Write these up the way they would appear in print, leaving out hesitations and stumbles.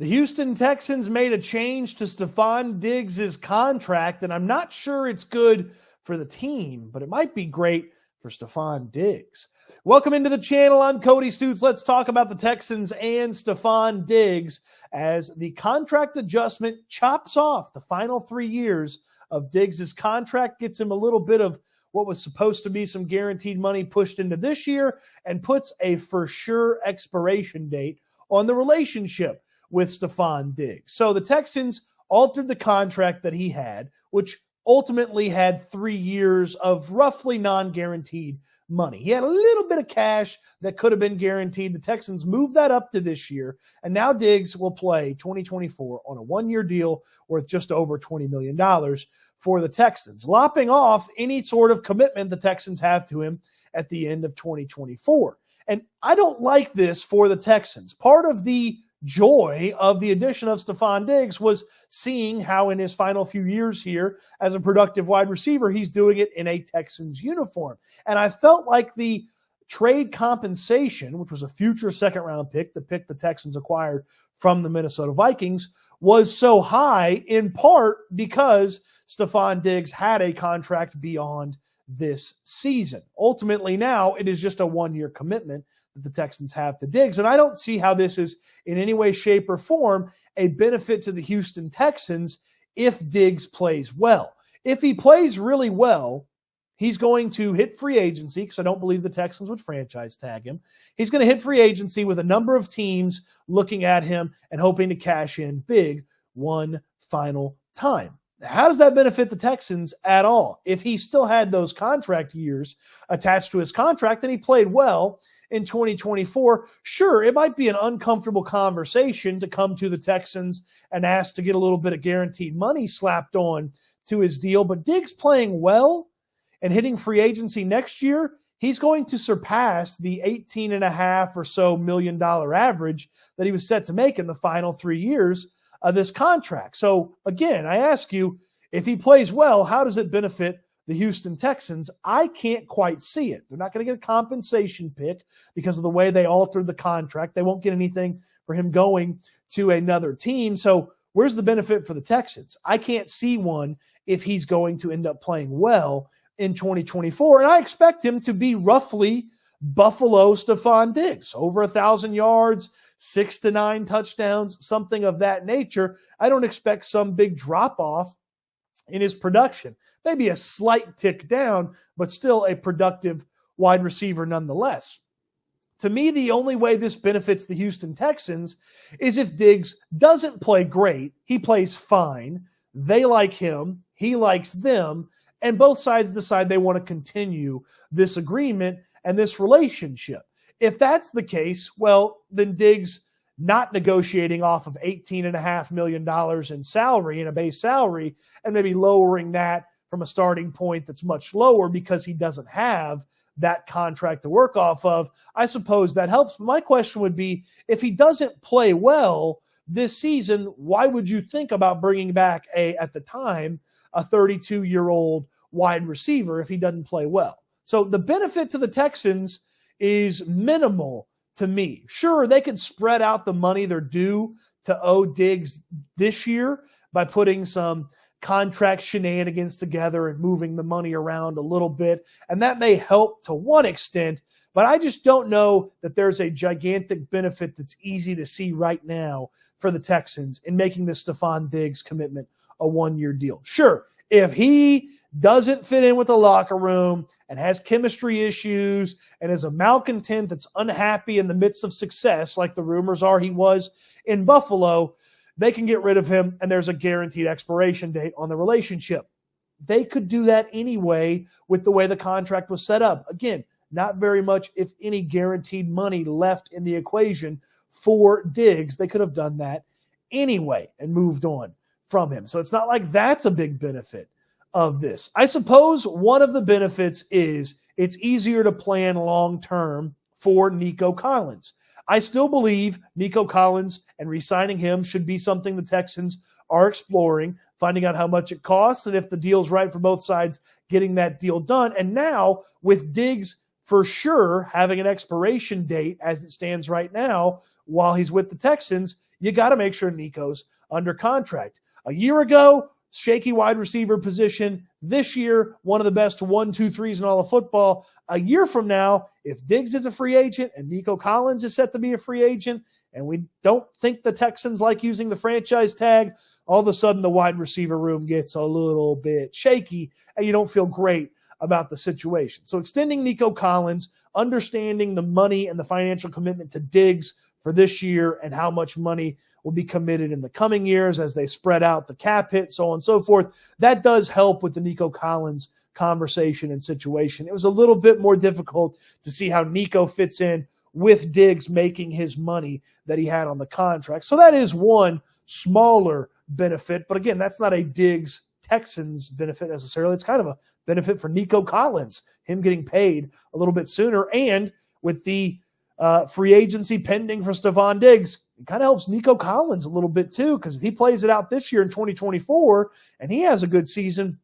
The Houston Texans made a change to Stefon Diggs' contract, and I'm not sure it's good for the team, but it might be great for Stefon Diggs. Welcome into the channel. I'm Cody Stoots. Let's talk about the Texans and Stefon Diggs as the contract adjustment chops off the final 3 years of Diggs' contract, gets him a little bit of what was supposed to be some guaranteed money pushed into this year, and puts a for sure expiration date on the relationship with Stefon Diggs. So the Texans altered the contract that he had, which ultimately had 3 years of roughly non-guaranteed money. He had a little bit of cash that could have been guaranteed. The Texans moved that up to this year, and now Diggs will play 2024 on a 1-year deal worth just over $20 million for the Texans, lopping off any sort of commitment the Texans have to him at the end of 2024. And I don't like this for the Texans. Part of the joy of the addition of Stefon Diggs was seeing how in his final few years here as a productive wide receiver, he's doing it in a Texans uniform. And I felt like the trade compensation, which was a future second-round pick, the pick the Texans acquired from the Minnesota Vikings, was so high in part because Stefon Diggs had a contract beyond this season. Ultimately, now it is just a 1-year commitment that the Texans have to Diggs. And I don't see how this is in any way, shape, or form a benefit to the Houston Texans if Diggs plays well. If he plays really well, he's going to hit free agency, because I don't believe the Texans would franchise tag him. He's going to hit free agency with a number of teams looking at him and hoping to cash in big one final time. How does that benefit the Texans at all? If he still had those contract years attached to his contract and he played well in 2024, sure, it might be an uncomfortable conversation to come to the Texans and ask to get a little bit of guaranteed money slapped on to his deal. But Diggs playing well and hitting free agency next year, he's going to surpass the $18.5 or so million average that he was set to make in the final 3 years of this contract. So again, I ask you, if he plays well, how does it benefit the Houston Texans? I can't quite see it. They're not going to get a compensation pick because of the way they altered the contract. They won't get anything for him going to another team. So where's the benefit for the Texans? I can't see one if he's going to end up playing well in 2024. And I expect him to be roughly Buffalo Stefon Diggs, over 1,000 yards, 6 to 9 touchdowns, something of that nature. I don't expect some big drop-off in his production. Maybe a slight tick down, but still a productive wide receiver nonetheless. To me, the only way this benefits the Houston Texans is if Diggs doesn't play great, he plays fine, they like him, he likes them, and both sides decide they want to continue this agreement and this relationship. If that's the case, well, then Diggs not negotiating off of $18.5 million in salary, in a base salary, and maybe lowering that from a starting point that's much lower because he doesn't have that contract to work off of, I suppose that helps. But my question would be, if he doesn't play well this season, why would you think about bringing back at the time, a 32-year-old wide receiver if he doesn't play well? So the benefit to the Texans is minimal to me. Sure, they could spread out the money they're due to owe Diggs this year by putting some contract shenanigans together and moving the money around a little bit, and that may help to one extent, but I just don't know that there's a gigantic benefit that's easy to see right now for the Texans in making the Stefon Diggs commitment a 1-year deal. Sure, if he doesn't fit in with the locker room and has chemistry issues and is a malcontent that's unhappy in the midst of success, like the rumors are he was in Buffalo, they can get rid of him and there's a guaranteed expiration date on the relationship. They could do that anyway with the way the contract was set up. Again, not very much, if any, guaranteed money left in the equation for Diggs. They could have done that anyway and moved on from him. So it's not like that's a big benefit of this. I suppose one of the benefits is it's easier to plan long-term for Nico Collins. I still believe Nico Collins and re-signing him should be something the Texans are exploring, finding out how much it costs, and if the deal's right for both sides, getting that deal done. And now with Diggs for sure having an expiration date as it stands right now while he's with the Texans. You got to make sure Nico's under contract. A year ago, shaky wide receiver position. This year, one of the best 1-2-3s in all of football. A year from now, if Diggs is a free agent and Nico Collins is set to be a free agent, and we don't think the Texans like using the franchise tag, all of a sudden the wide receiver room gets a little bit shaky and you don't feel great about the situation. So extending Nico Collins, understanding the money and the financial commitment to Diggs for this year and how much money will be committed in the coming years as they spread out the cap hit, so on and so forth. That does help with the Nico Collins conversation and situation. It was a little bit more difficult to see how Nico fits in with Diggs making his money that he had on the contract. So that is one smaller benefit. But again, that's not a Diggs Texans benefit necessarily. It's kind of a benefit for Nico Collins, him getting paid a little bit sooner. And with the free agency pending for Stefon Diggs, it kind of helps Nico Collins a little bit too, because if he plays it out this year in 2024 and he has a good season,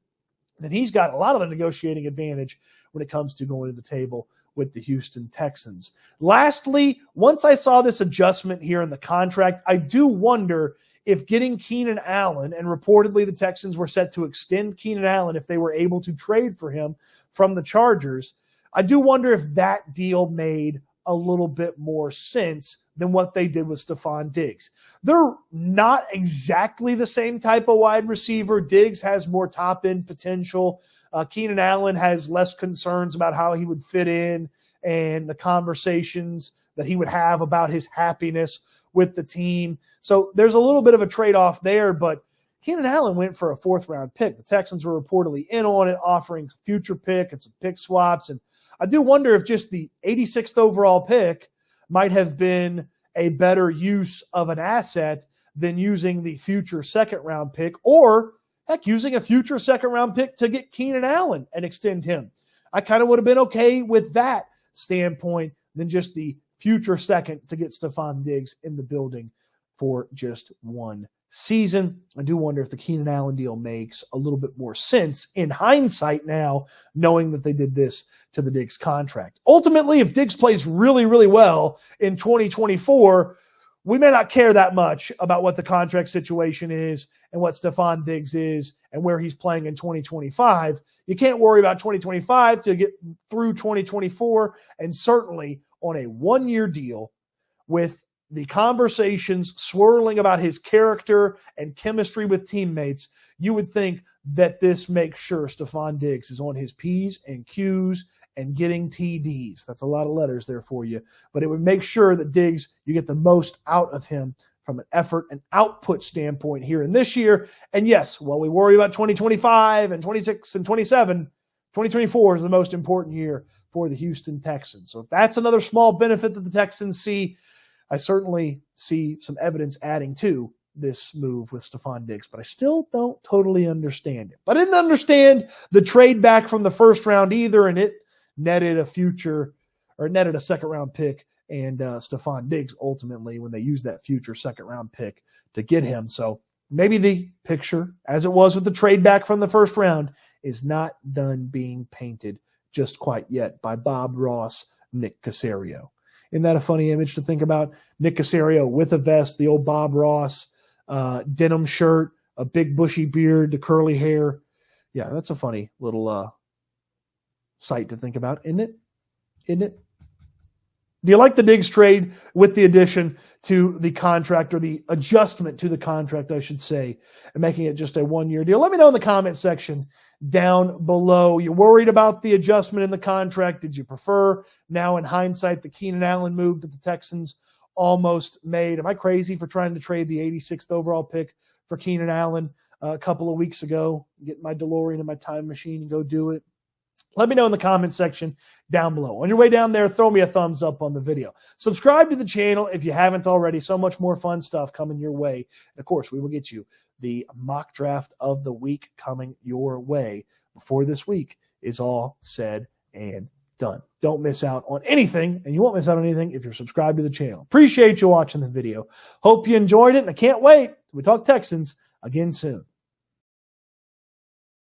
then he's got a lot of the negotiating advantage when it comes to going to the table with the Houston Texans. Lastly, once I saw this adjustment here in the contract, I do wonder if getting Keenan Allen, and reportedly the Texans were set to extend Keenan Allen if they were able to trade for him from the Chargers, I do wonder if that deal made a little bit more sense than what they did with Stefon Diggs. They're not exactly the same type of wide receiver. Diggs has more top-end potential. Keenan Allen has less concerns about how he would fit in and the conversations that he would have about his happiness with the team. So there's a little bit of a trade-off there, but Keenan Allen went for a fourth-round pick. The Texans were reportedly in on it, offering future pick and some pick swaps. And I do wonder if just the 86th overall pick might have been a better use of an asset than using the future second-round pick, or heck, using a future second-round pick to get Keenan Allen and extend him. I kind of would have been okay with that standpoint than just the future second to get Stefon Diggs in the building for just one season. I do wonder if the Keenan Allen deal makes a little bit more sense in hindsight now, knowing that they did this to the Diggs contract. Ultimately, if Diggs plays really, really well in 2024, we may not care that much about what the contract situation is and what Stefon Diggs is and where he's playing in 2025. You can't worry about 2025 to get through 2024, and certainly on a one-year deal with the conversations swirling about his character and chemistry with teammates, you would think that this makes sure Stefon Diggs is on his P's and Q's and getting TDs. That's a lot of letters there for you. But it would make sure that Diggs, you get the most out of him from an effort and output standpoint here in this year. And yes, while we worry about 2025 and 26 and 27, 2024 is the most important year for the Houston Texans. So if that's another small benefit that the Texans see, I certainly see some evidence adding to this move with Stefon Diggs, but I still don't totally understand it. But I didn't understand the trade back from the first round either, and it netted a second round pick and Stefon Diggs ultimately when they used that future second round pick to get him. So maybe the picture, as it was with the trade back from the first round, is not done being painted just quite yet by Bob Ross, Nick Caserio. Isn't that a funny image to think about? Nick Caserio with a vest, the old Bob Ross denim shirt, a big bushy beard, the curly hair. Yeah, that's a funny little sight to think about, isn't it? Isn't it? Do you like the Diggs trade with the addition to the contract, or the adjustment to the contract, I should say, and making it just a one-year deal? Let me know in the comment section down below. You worried about the adjustment in the contract? Did you prefer, now in hindsight, the Keenan Allen move that the Texans almost made? Am I crazy for trying to trade the 86th overall pick for Keenan Allen a couple of weeks ago? Get my DeLorean and my time machine and go do it? Let me know in the comment section down below. On your way down there, throw me a thumbs up on the video. Subscribe to the channel if you haven't already. So much more fun stuff coming your way. And of course, we will get you the mock draft of the week coming your way before this week is all said and done. Don't miss out on anything, and you won't miss out on anything if you're subscribed to the channel. Appreciate you watching the video. Hope you enjoyed it, and I can't wait till we talk Texans again soon.